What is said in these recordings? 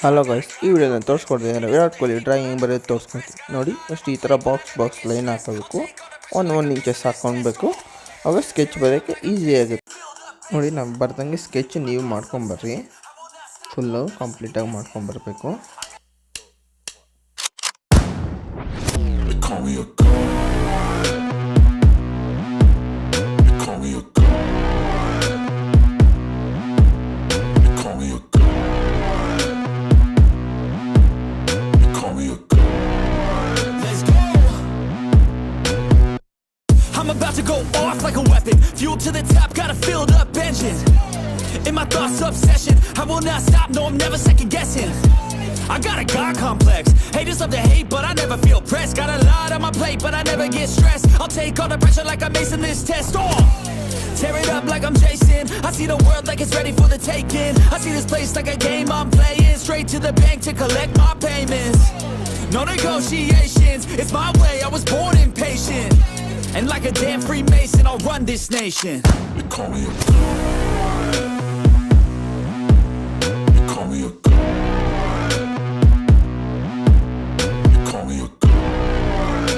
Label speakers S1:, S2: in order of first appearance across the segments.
S1: Hello guys, ಈ ವಿಡಿಯೋದಲ್ಲಿ ತೋರಿಸ್ಕೊಡ್ತಿದ್ದಾರೆ Virat Kohli drawing ಬರೆಯೋದು ತೋರಿಸ್ಕೊಡ್ತೀನಿ ನೋಡಿ. ಫಸ್ಟ್ ಈ ಥರ ಬಾಕ್ಸ್ ಲೈನ್ ಹಾಕೋಬೇಕು, 1 ಇಂಚಸ್ ಹಾಕ್ಕೊಳ್ಬೇಕು. ಆಗ ಸ್ಕೆಚ್ ಬರೋಕ್ಕೆ ಈಸಿ ಆಗುತ್ತೆ ನೋಡಿ. ನಾನು ಬರ್ದಂಗೆ ಸ್ಕೆಚ್ ನೀವು ಮಾಡ್ಕೊಂಬರ್ರಿ, ಫುಲ್ಲು ಕಂಪ್ಲೀಟಾಗಿ ಮಾಡ್ಕೊಂಬರ್ಬೇಕು.
S2: I'm about to go off like a weapon. Fuel to the top, got a filled up engine. In my thoughts, obsession. I will not stop, no, I'm never second guessing. I got a God complex. Haters love to hate, but I never feel pressed. Got a lot on my plate, but I never get stressed. I'll take all the pressure like I'm acing this test. Oh! Tear it up like I'm Jason. I see the world like it's ready for the taking. I see this place like a game I'm playing. Straight to the bank to collect my payments. No negotiations, it's my way, I was born impatient. And like a damn Freemason, I'll run this nation. You call me a god. You call me a god. You call me a god.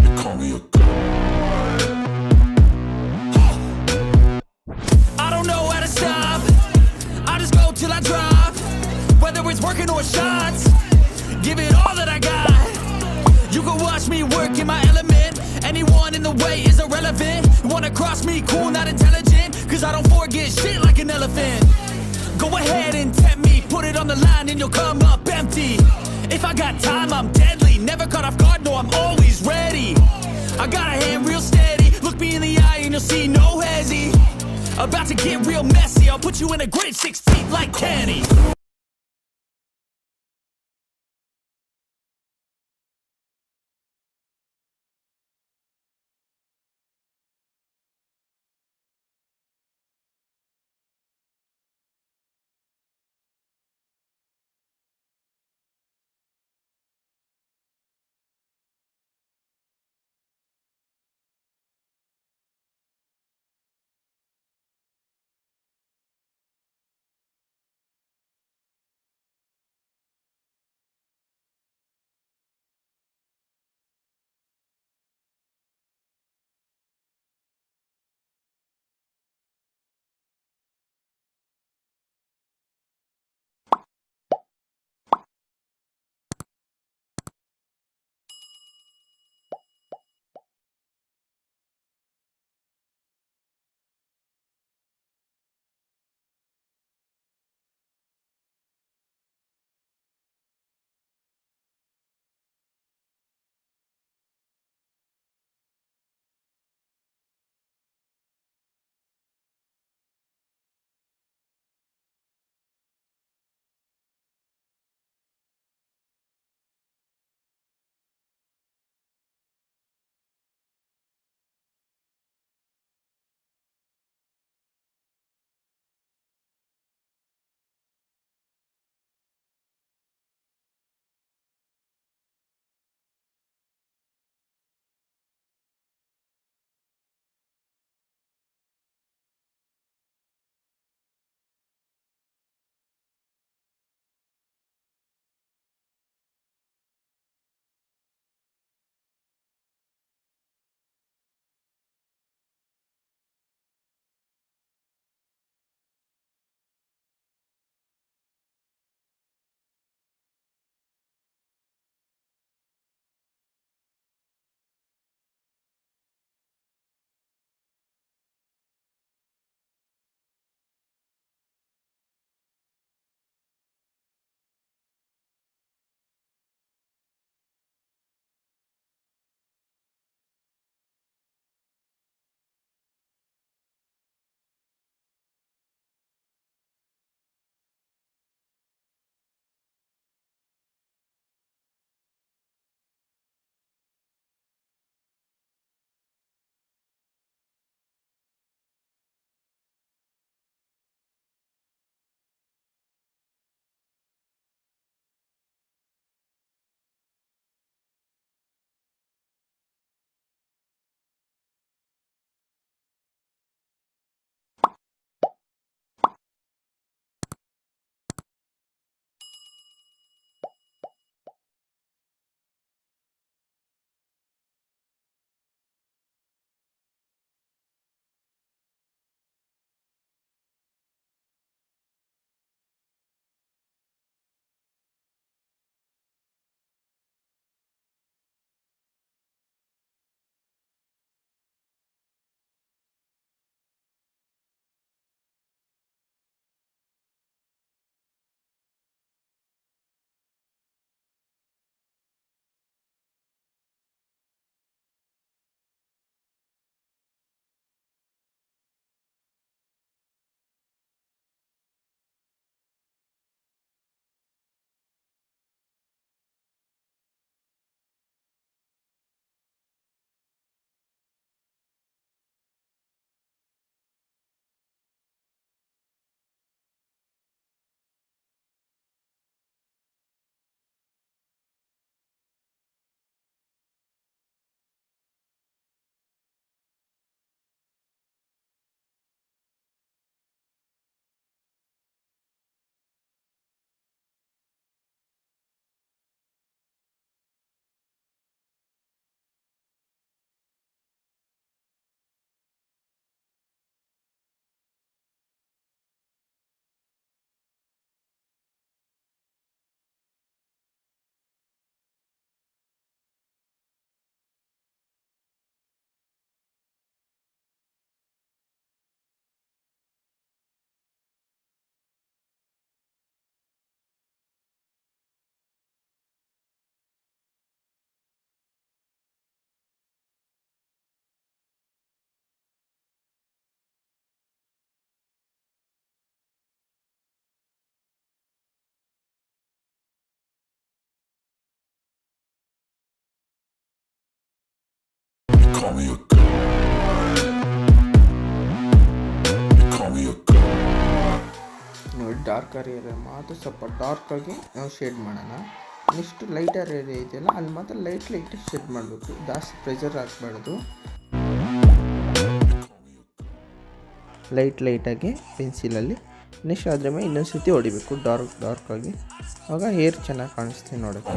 S2: You call me a god. I don't know how to stop. I just go till I drop. Whether it's working or shots, give it all that I got. You can watch me work in my element. Anyone in the way is irrelevant. You wanna cross me, cool, not intelligent. Cause I don't forget shit like an elephant. Go ahead and tempt me, put it on the line and you'll come up empty. If I got time, I'm deadly. Never caught off guard, no, I'm always ready. I got a hand real steady. Look me in the eye and you'll see no hezzy. About to get real messy. I'll put you in a grave 6 feet like Kenny.
S1: ನೋಡಿ darker area ಮಾತ್ರ ಸ್ವಲ್ಪ ಡಾರ್ಕಾಗಿ ನಾವು shade ಮಾಡೋಣ. Next lighter area ಇದೆಯಲ್ಲ ಅಲ್ಲಿ ಮಾತ್ರ light shade ಮಾಡಬೇಕು, ಜಾಸ್ತಿ ಪ್ರೆಷರ್ ಹಾಕಬಾರ್ದು. ಲೈಟಾಗಿ ಪೆನ್ಸಿಲಲ್ಲಿ ನೆಕ್ಸ್ಟ್ ಅದ್ರ ಮೇಲೆ ಇನ್ನೊಂದು ಸತಿ ಹೊಡಿಬೇಕು ಡಾರ್ಕಾಗಿ. ಆಗ ಹೇರ್ ಚೆನ್ನಾಗಿ ಕಾಣಿಸ್ತೀವಿ ನೋಡೋಕ್ಕೆ.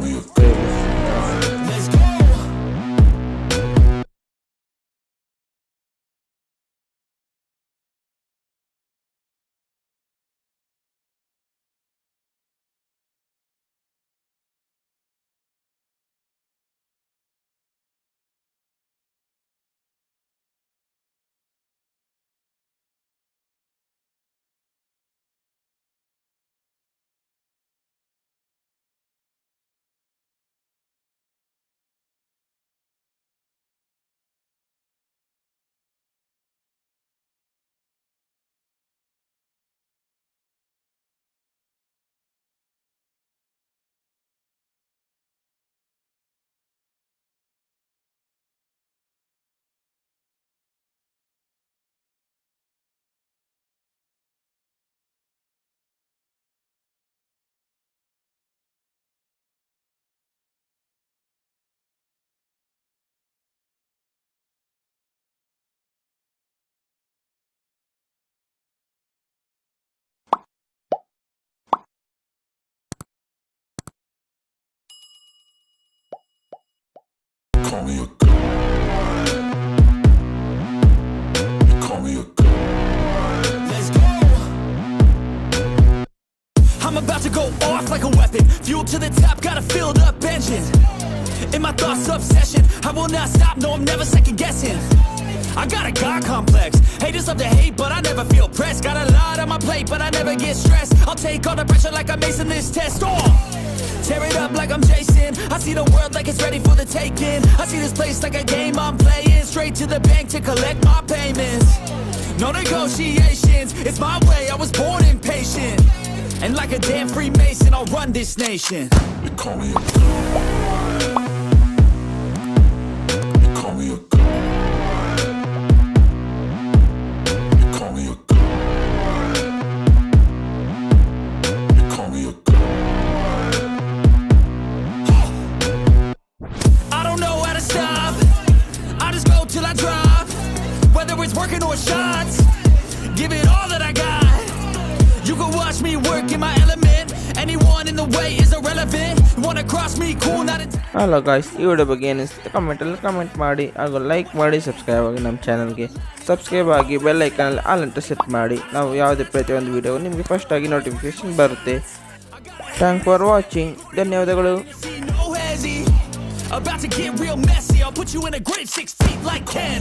S2: I'm about to go off like a weapon. Fuel to the top, got a filled up engine. In my thoughts, obsession. I will not stop, no, I'm never second guessing. I got a God complex. Haters love to hate, but I never feel pressed. Got a lot on my plate, but I never get stressed. I'll take all the pressure like I'm acing this test. Tear it up like I'm Jason. I see the world like it's ready for the taking. I see this place like a game I'm playing. Straight to the bank to collect my payments. No negotiations, it's my way, I was born impatient. And like a damn Freemason, I'll run this nation. They call me a god. They call me a god. They call me a god. They call me a god. I don't know how to stop. I just go till I drop. Whether it's working or shots, give it all that I got. You can watch me work in my element. Anyone in the way is irrelevant. You wanna cross me, cool, not in.
S1: Hello guys, ಈ video ಬಗ್ಗೆ ಏನಿಸುತ್ತೆ ಕಮೆಂಟಲ್ಲಿ comment ಮಾಡಿ, ಹಾಗೂ like ಮಾಡಿ, subscribe ಆಗಿ ನಮ್ಮ ಚಾನಲ್ಗೆ. Subscribe ಆಗಿ ಬೆಲ್ ಐಕನಲ್ಲಿ ಆಲ್ ಅಂತ ಸೆಟ್ ಮಾಡಿ. ನಾವು ಯಾವುದೇ ಪ್ರತಿಯೊಂದು ವಿಡಿಯೋ ನಿಮಗೆ ಫಸ್ಟ್ ಆಗಿ ನೋಟಿಫಿಕೇಶನ್ ಬರುತ್ತೆ. Thank for watching. ಧನ್ಯವಾದಗಳು.
S2: About to get real messy. I'll put you in a grave 6 feet like Ken.